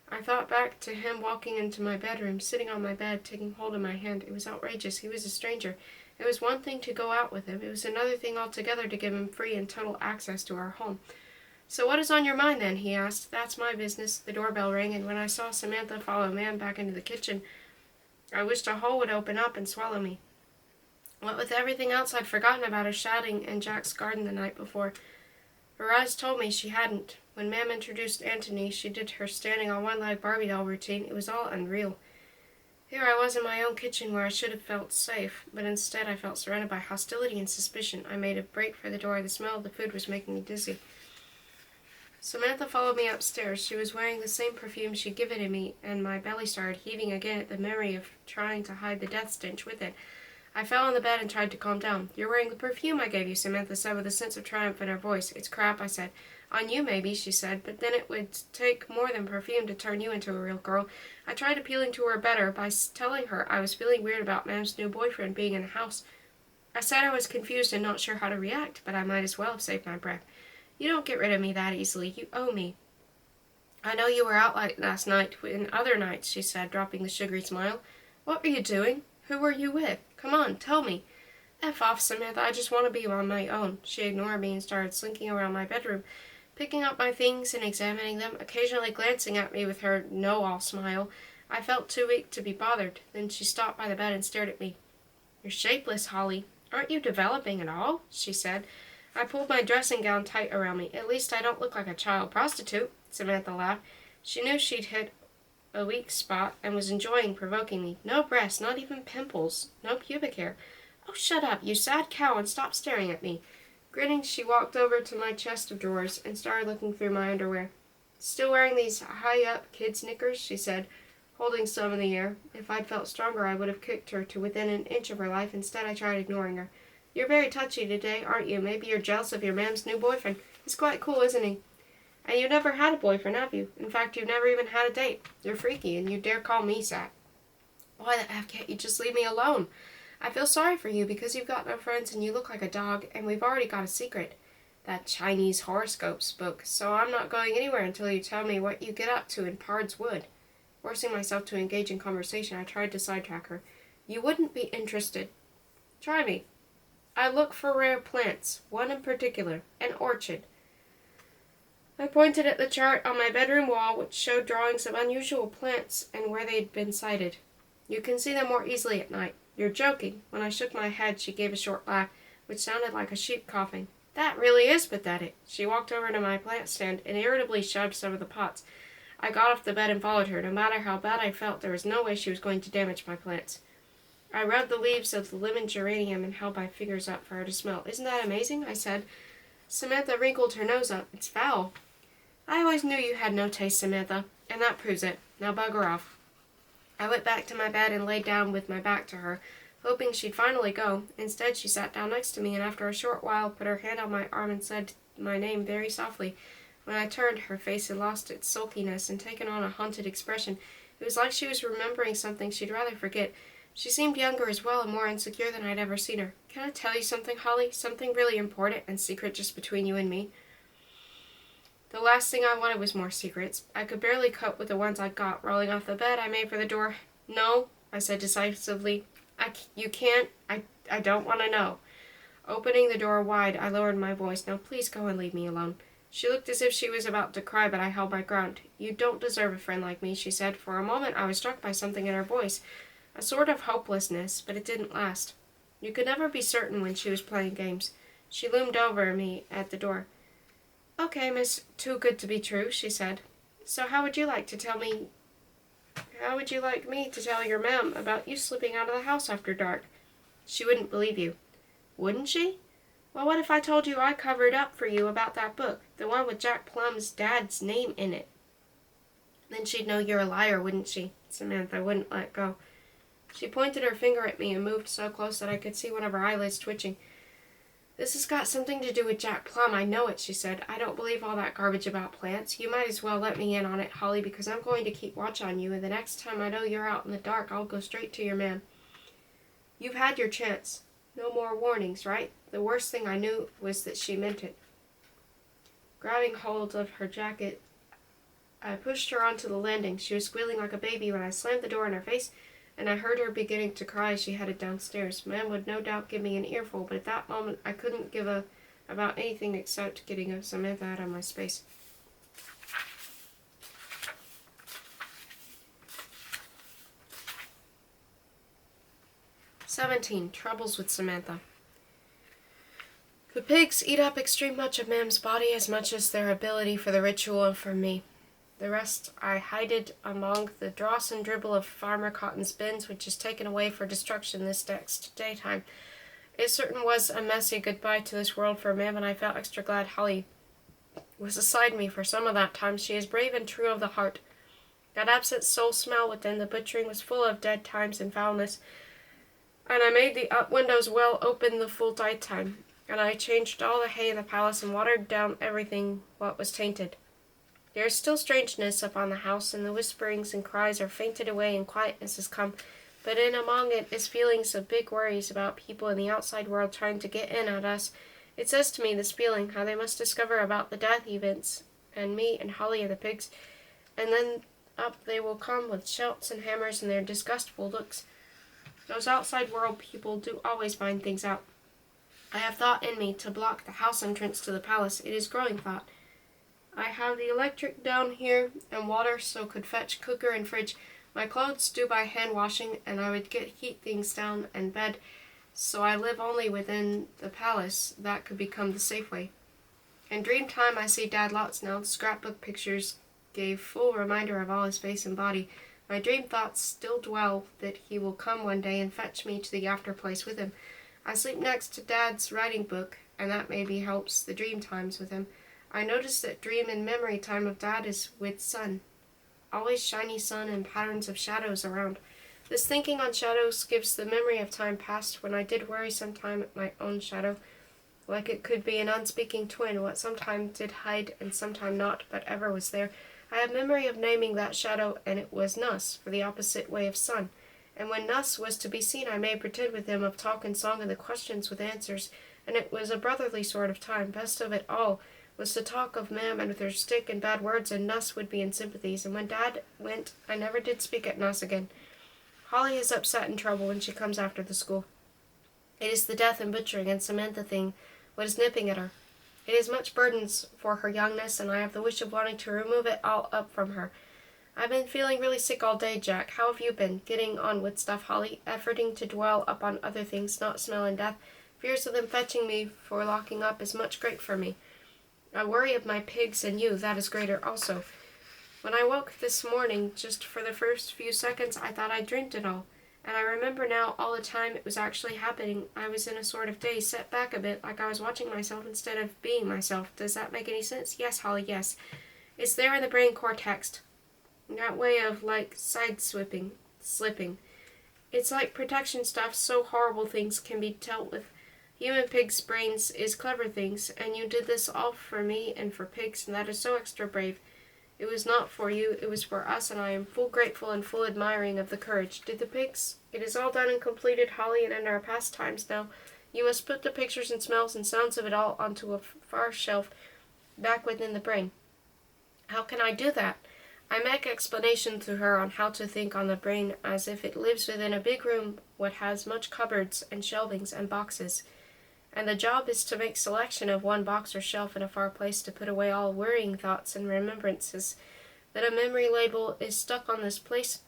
I thought back to him walking into my bedroom, sitting on my bed, taking hold of my hand. It was outrageous. He was a stranger. It was one thing to go out with him. It was another thing altogether to give him free and total access to our home. "So what is on your mind, then?" he asked. "That's my business." The doorbell rang, and when I saw Samantha follow Ma'am back into the kitchen, I wished a hole would open up and swallow me. What with everything else I'd forgotten about her shouting in Jack's garden the night before, her eyes told me she hadn't. When Ma'am introduced Anthony, she did her standing on one leg Barbie doll routine. It was all unreal. Here I was in my own kitchen where I should have felt safe, but instead I felt surrounded by hostility and suspicion. I made a break for the door. The smell of the food was making me dizzy. Samantha followed me upstairs. She was wearing the same perfume she'd given to me, and my belly started heaving again at the memory of trying to hide the death stench with it. I fell on the bed and tried to calm down. "You're wearing the perfume I gave you," Samantha said with a sense of triumph in her voice. "It's crap," I said. "On you, maybe," she said, "but then it would take more than perfume to turn you into a real girl." I tried appealing to her better by telling her I was feeling weird about Ma'am's new boyfriend being in the house. I said I was confused and not sure how to react, but I might as well have saved my breath. "You don't get rid of me that easily. You owe me." "I know you were out like last night and other nights," she said, dropping the sugary smile. "What were you doing? Who were you with? Come on, tell me." "F off, Samantha. I just want to be on my own." She ignored me and started slinking around my bedroom, picking up my things and examining them, occasionally glancing at me with her know-all smile. I felt too weak to be bothered. Then she stopped by the bed and stared at me. "You're shapeless, Holly. Aren't you developing at all?" she said. I pulled my dressing gown tight around me. "At least I don't look like a child prostitute," Samantha laughed. She knew she'd hit a weak spot and was enjoying provoking me. No breasts, not even pimples, no pubic hair. Oh, shut up, you sad cow, and stop staring at me. Grinning, she walked over to my chest of drawers and started looking through my underwear. Still wearing these high-up kids' knickers, she said, holding some in the air. If I'd felt stronger, I would have kicked her to within an inch of her life. Instead, I tried ignoring her. You're very touchy today, aren't you? Maybe you're jealous of your mam's new boyfriend. He's quite cool, isn't he? And you never had a boyfriend, have you? In fact, you've never even had a date. You're freaky, and you dare call me sad. Why the F can't you just leave me alone? I feel sorry for you because you've got no friends and you look like a dog, and we've already got a secret. That Chinese horoscope spoke, so I'm not going anywhere until you tell me what you get up to in Pard's Wood. Forcing myself to engage in conversation, I tried to sidetrack her. You wouldn't be interested. Try me. I look for rare plants, one in particular, an orchid. I pointed at the chart on my bedroom wall, which showed drawings of unusual plants and where they'd been sighted. You can see them more easily at night. You're joking. When I shook my head, she gave a short laugh, which sounded like a sheep coughing. That really is pathetic. She walked over to my plant stand and irritably shoved some of the pots. I got off the bed and followed her. No matter how bad I felt, there was no way she was going to damage my plants. I rubbed the leaves of the lemon geranium and held my fingers up for her to smell. Isn't that amazing? I said. Samantha wrinkled her nose up. It's foul. I always knew you had no taste, Samantha, and that proves it. Now bugger off. I went back to my bed and lay down with my back to her, hoping she'd finally go. Instead, she sat down next to me and after a short while put her hand on my arm and said my name very softly. When I turned, her face had lost its sulkiness and taken on a haunted expression. It was like she was remembering something she'd rather forget. She seemed younger as well and more insecure than I'd ever seen her. Can I tell you something, Holly? Something really important and secret just between you and me? The last thing I wanted was more secrets. I could barely cope with the ones I'd got. Rolling off the bed, I made for the door. No, I said decisively. You can't. I don't want to know. Opening the door wide, I lowered my voice. Now please go and leave me alone. She looked as if she was about to cry, but I held my ground. You don't deserve a friend like me, she said. For a moment, I was struck by something in her voice. A sort of hopelessness, but it didn't last. You could never be certain when she was playing games. She loomed over me at the door. Okay, Miss Too Good to Be True, she said. So how would you like me to tell your ma'am about you slipping out of the house after dark? She wouldn't believe you. Wouldn't she? Well, what if I told you I covered up for you about that book, the one with Jack Plum's dad's name in it? Then she'd know you're a liar, wouldn't she? Samantha wouldn't let go. She pointed her finger at me and moved so close that I could see one of her eyelids twitching. This has got something to do with Jack Plum, I know it, she said. I don't believe all that garbage about plants. You might as well let me in on it, Holly, because I'm going to keep watch on you, and the next time I know you're out in the dark, I'll go straight to your man. You've had your chance. No more warnings, right? The worst thing I knew was that she meant it. Grabbing hold of her jacket, I pushed her onto the landing. She was squealing like a baby when I slammed the door in her face, and I heard her beginning to cry as she headed downstairs. Ma'am would no doubt give me an earful, but at that moment I couldn't give about anything except getting Samantha out of my space. "17. Troubles with Samantha. The pigs eat up extreme much of Ma'am's body as much as their ability for the ritual and for me. The rest I hided among the dross and dribble of Farmer Cotton's bins, which is taken away for destruction this next daytime. It certain was a messy goodbye to this world for Ma'am, and I felt extra glad Holly was aside me for some of that time. She is brave and true of the heart. That absent soul smell within the butchering was full of dead times and foulness, and I made the up windows well open the full tide time, and I changed all the hay in the palace and watered down everything what was tainted. There is still strangeness upon the house, and the whisperings and cries are fainted away and quietness has come, but in among it is feelings of big worries about people in the outside world trying to get in at us. It says to me, this feeling, how they must discover about the death events, and me and Holly and the pigs, and then up they will come with shouts and hammers and their disgustful looks. Those outside world people do always find things out. I have thought in me to block the house entrance to the palace. It is growing thought. I have the electric down here and water so could fetch cooker and fridge. My clothes do by hand washing, and I would get heat things down and bed, so I live only within the palace. That could become the safe way. In dream time I see Dad lots now, scrapbook pictures, gave full reminder of all his face and body. My dream thoughts still dwell that he will come one day and fetch me to the after place with him. I sleep next to Dad's writing book, and that maybe helps the dream times with him. I notice that dream and memory time of Dad is with sun. Always shiny sun and patterns of shadows around. This thinking on shadows gives the memory of time past when I did worry sometime at my own shadow, like it could be an unspeaking twin, what sometime did hide and sometime not, but ever was there. I have memory of naming that shadow, and it was Nuss, for the opposite way of sun. And when Nuss was to be seen, I made pretend with him of talk and song and the questions with answers, and it was a brotherly sort of time. Best of it all was to talk of Mam and with her stick and bad words, and Nuss would be in sympathies. And when Dad went, I never did speak at Nuss again. Holly is upset and trouble when she comes after the school. It is the death and butchering and Samantha thing what is nipping at her. It is much burdens for her youngness, and I have the wish of wanting to remove it all up from her. I've been feeling really sick all day, Jack. How have you been? Getting on with stuff, Holly? Efforting to dwell upon other things, not smell and death. Fears of them fetching me for locking up is much great for me. I worry of my pigs and you, that is greater also. When I woke this morning, just for the first few seconds, I thought I dreamed it all. And I remember now all the time it was actually happening. I was in a sort of daze, set back a bit, like I was watching myself instead of being myself. Does that make any sense? Yes, Holly, yes. It's there in the brain cortex. That way of, like, slipping. It's like protection stuff, so horrible things can be dealt with. Human pigs' brains is clever things, and you did this all for me and for pigs, and that is so extra brave. It was not for you, it was for us, and I am full grateful and full admiring of the courage. Did the pigs? It is all done and completed, Holly, and in our past times now. You must put the pictures and smells and sounds of it all onto a far shelf back within the brain. How can I do that? I make explanation to her on how to think on the brain as if it lives within a big room what has much cupboards and shelvings and boxes. And the job is to make selection of one box or shelf in a far place to put away all worrying thoughts and remembrances, that a memory label is stuck on this place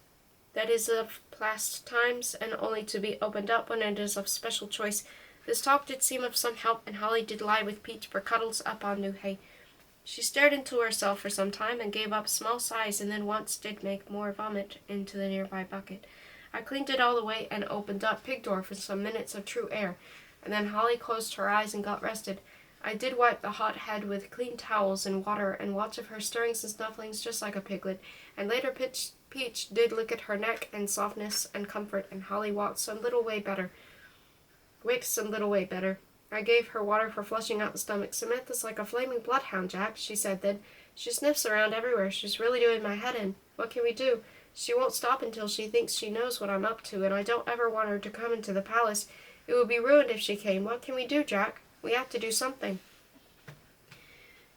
that is of past times and only to be opened up when it is of special choice. This talk did seem of some help, and Holly did lie with Pete for cuddles up on new hay. She stared into herself for some time and gave up small sighs, and then once did make more vomit into the nearby bucket. I cleaned it all away and opened up pig door for some minutes of true air, and then Holly closed her eyes and got rested. I did wipe the hot head with clean towels and water and watch of her stirrings and snufflings just like a piglet, and later Peach did look at her neck and softness and comfort, and Holly waked some little way better. I gave her water for flushing out the stomach. Samantha's like a flaming bloodhound, Jack, she said then. She sniffs around everywhere. She's really doing my head in. What can we do? She won't stop until she thinks she knows what I'm up to, and I don't ever want her to come into the palace. It would be ruined if she came. What can we do, Jack? We have to do something.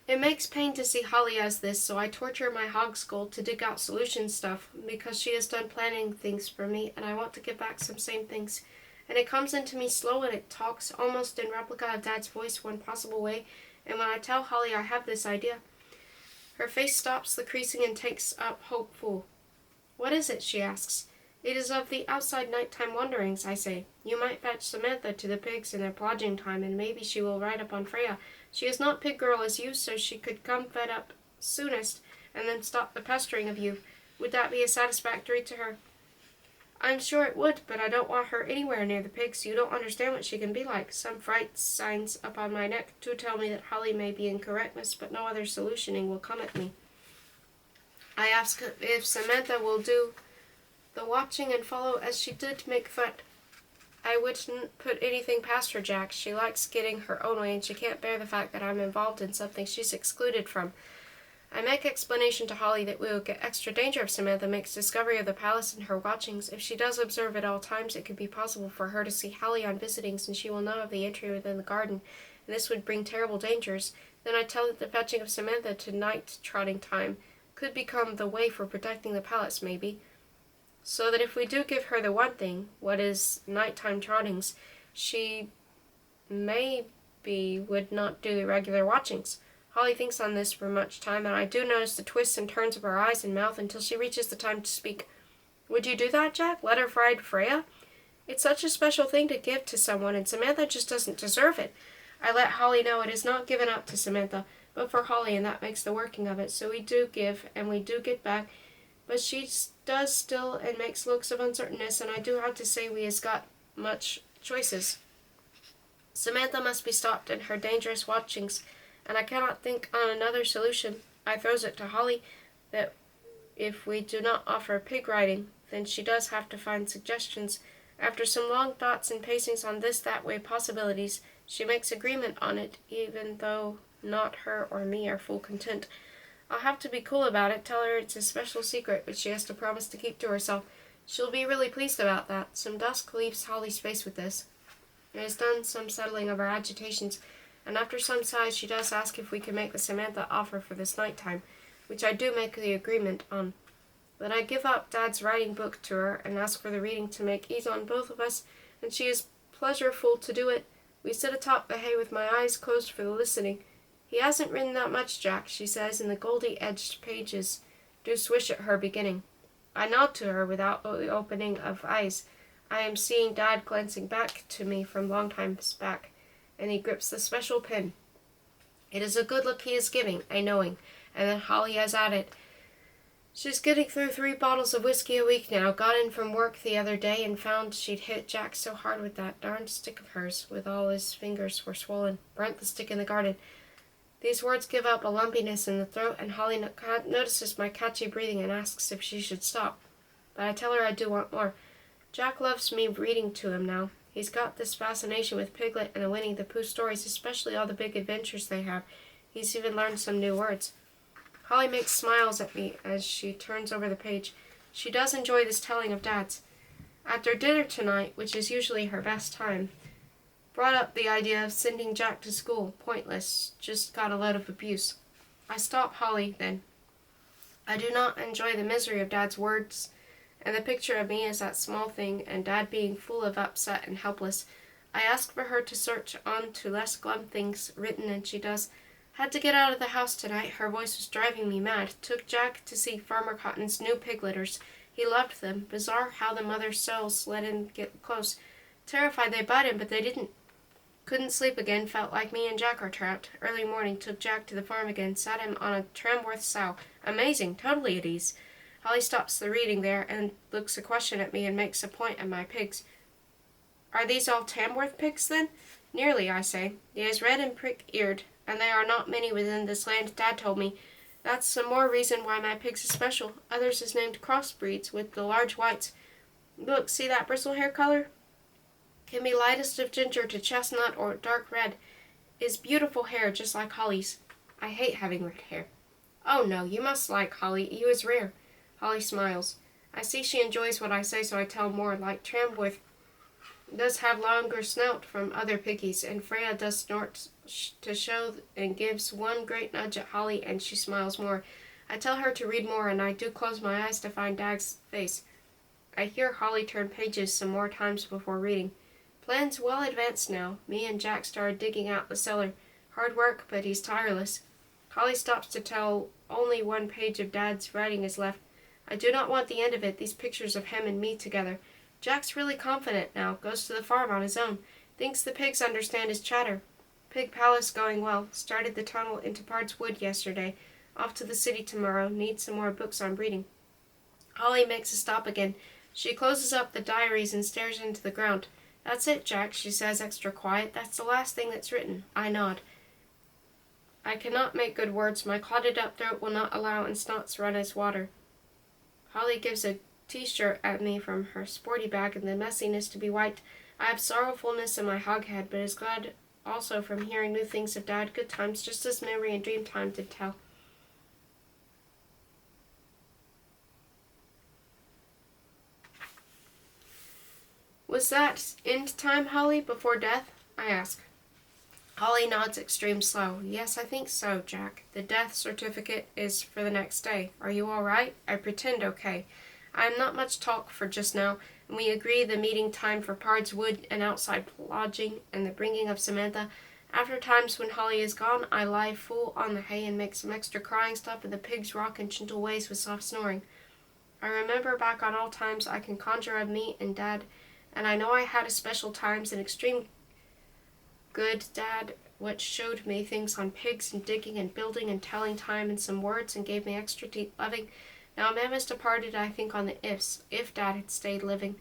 It makes pain to see Holly as this, so I torture my hog skull to dig out solution stuff, because she has done planning things for me, and I want to get back some same things. And it comes into me slow, and it talks almost in replica of Dad's voice one possible way, and when I tell Holly I have this idea, her face stops the creasing and takes up hopeful. What is it? She asks. It is of the outside nighttime wanderings, I say. You might fetch Samantha to the pigs in their plodging time, and maybe she will ride up on Freya. She is not pig girl as you, so she could come fed up soonest, and then stop the pestering of you. Would that be a satisfactory to her? I'm sure it would, but I don't want her anywhere near the pigs. You don't understand what she can be like. Some fright signs upon my neck do tell me that Holly may be in correctness, but no other solutioning will come at me. I ask if Samantha will do the watching and follow as she did make foot. I wouldn't put anything past her, Jack. She likes getting her own way, and she can't bear the fact that I'm involved in something she's excluded from. I make explanation to Holly that we will get extra danger if Samantha makes discovery of the palace in her watchings. If she does observe at all times, it could be possible for her to see Holly on visitings, and she will know of the entry within the garden, and this would bring terrible dangers. Then I tell that the fetching of Samantha to night trotting time could become the way for protecting the palace, maybe. So that if we do give her the one thing, what is nighttime trottings, she maybe would not do the regular watchings. Holly thinks on this for much time, and I do notice the twists and turns of her eyes and mouth until she reaches the time to speak. Would you do that, Jack? Let her ride Freya? It's such a special thing to give to someone, and Samantha just doesn't deserve it. I let Holly know it is not given up to Samantha, but for Holly, and that makes the working of it. So we do give, and we do get back, but she does still and makes looks of uncertainness, and I do have to say we has got much choices. Samantha must be stopped in her dangerous watchings, and I cannot think on another solution. I throws it to Holly that if we do not offer pig riding, then she does have to find suggestions. After some long thoughts and pacings on this that way possibilities, she makes agreement on it, even though not her or me are full content. I'll have to be cool about it, tell her it's a special secret which she has to promise to keep to herself. She'll be really pleased about that. Some dusk leaves Holly's face with this. It has done some settling of her agitations, and after some sighs she does ask if we can make the Samantha offer for this night time, which I do make the agreement on. Then I give up Dad's writing book to her and ask for the reading to make ease on both of us, and she is pleasureful to do it. We sit atop the hay with my eyes closed for the listening. He hasn't written that much, Jack, she says, and the goldy-edged pages do swish at her beginning. I nod to her without the opening of eyes. I am seeing Dad glancing back to me from long times back, and he grips the special pen. It is a good look he is giving, a knowing, and then Holly has added, she's getting through 3 bottles of whiskey a week now. Got in from work the other day and found she'd hit Jack so hard with that darned stick of hers, with all his fingers were swollen. Burnt the stick in the garden. These words give up a lumpiness in the throat, and Holly notices my catchy breathing and asks if she should stop. But I tell her I do want more. Jack loves me reading to him now. He's got this fascination with Piglet and the Winnie the Pooh stories, especially all the big adventures they have. He's even learned some new words. Holly makes smiles at me as she turns over the page. She does enjoy this telling of Dad's. After dinner tonight, which is usually her best time, brought up the idea of sending Jack to school. Pointless. Just got a load of abuse. I stop Holly then. I do not enjoy the misery of Dad's words, and the picture of me as that small thing, and Dad being full of upset and helpless. I ask for her to search on to less glum things written, and she does. Had to get out of the house tonight. Her voice was driving me mad. Took Jack to see Farmer Cotton's new pig litters. He loved them. Bizarre how the mother cells let him get close. Terrified they bite him, but they didn't. Couldn't sleep again. Felt like me and Jack are trapped. Early morning. Took Jack to the farm again. Sat him on a Tramworth sow. Amazing. Totally at ease. Holly stops the reading there and looks a question at me and makes a point at my pigs. Are these all Tamworth pigs, then? Nearly, I say. He is red and prick-eared, and there are not many within this land, Dad told me. That's some more reason why my pigs is special. Others is named crossbreeds, with the large whites. Look, see that bristle hair color? Can be lightest of ginger to chestnut or dark red. Is beautiful hair, just like Holly's. I hate having red hair. Oh, no, you must like Holly. You is rare. Holly smiles. I see she enjoys what I say, so I tell more. Like Tramworth does have longer snout from other piggies, and Freya does snort to show and gives one great nudge at Holly, and she smiles more. I tell her to read more, and I do close my eyes to find Dag's face. I hear Holly turn pages some more times before reading. Plans well advanced now. Me and Jack started digging out the cellar. Hard work, but he's tireless. Holly stops to tell only 1 page of Dad's writing is left. I do not want the end of it, these pictures of him and me together. Jack's really confident now, goes to the farm on his own, thinks the pigs understand his chatter. Pig Palace going well, started the tunnel into Pard's Wood yesterday, off to the city tomorrow, needs some more books on breeding. Holly makes a stop again. She closes up the diaries and stares into the ground. That's it, Jack, she says extra quiet. That's the last thing that's written. I nod. I cannot make good words. My clotted up throat will not allow, and snots run as water. Holly gives a t-shirt at me from her sporty bag, and the messiness to be wiped. I have sorrowfulness in my hog head, but is glad also from hearing new things of Dad. Good times, just as memory and dream time did tell. Was that end time, Holly, before death? I ask. Holly nods extreme slow. Yes, I think so, Jack. The death certificate is for the next day. Are you all right? I pretend okay. I am not much talk for just now, and we agree the meeting time for Pard's Wood and outside lodging and the bringing of Samantha. After times when Holly is gone, I lie full on the hay and make some extra crying stuff, and the pigs rock in gentle ways with soft snoring. I remember back on all times I can conjure of me and Dad, and I know I had a special times and extreme good Dad which showed me things on pigs and digging and building and telling time and some words and gave me extra deep loving. Now Mamma's departed, I think on the ifs. If Dad had stayed living.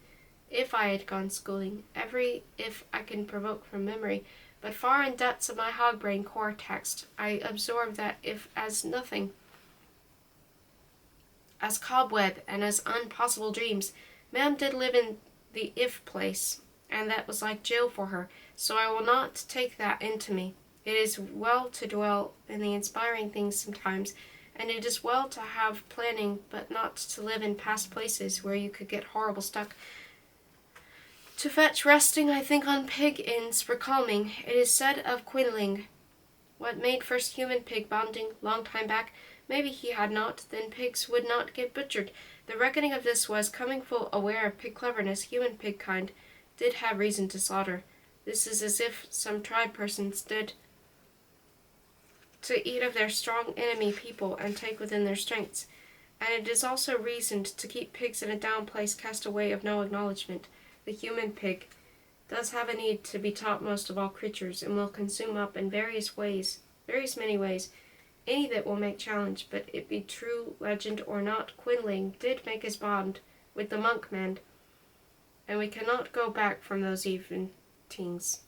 If I had gone schooling. Every if I can provoke from memory. But far in depths of my hog-brain cortex, I absorb that if as nothing, as cobweb and as unpossible dreams. Mam did live in the if place, and that was like jail for her, so I will not take that into me. It is well to dwell in the inspiring things sometimes, and it is well to have planning, but not to live in past places where you could get horrible stuck. To fetch resting, I think on pig inns recalming. It is said of Quinling, what made first human pig bonding long time back. Maybe he had not, then pigs would not get butchered. The reckoning of this was, coming full aware of pig cleverness, human pig kind did have reason to slaughter. This is as if some tribe persons did to eat of their strong enemy people and take within their strengths. And it is also reasoned to keep pigs in a down place cast away of no acknowledgement. The human pig does have a need to be taught most of all creatures, and will consume up in various many ways, any that will make challenge, but it be true legend or not, Quinling did make his bond with the monk-men, and we cannot go back from those eventings.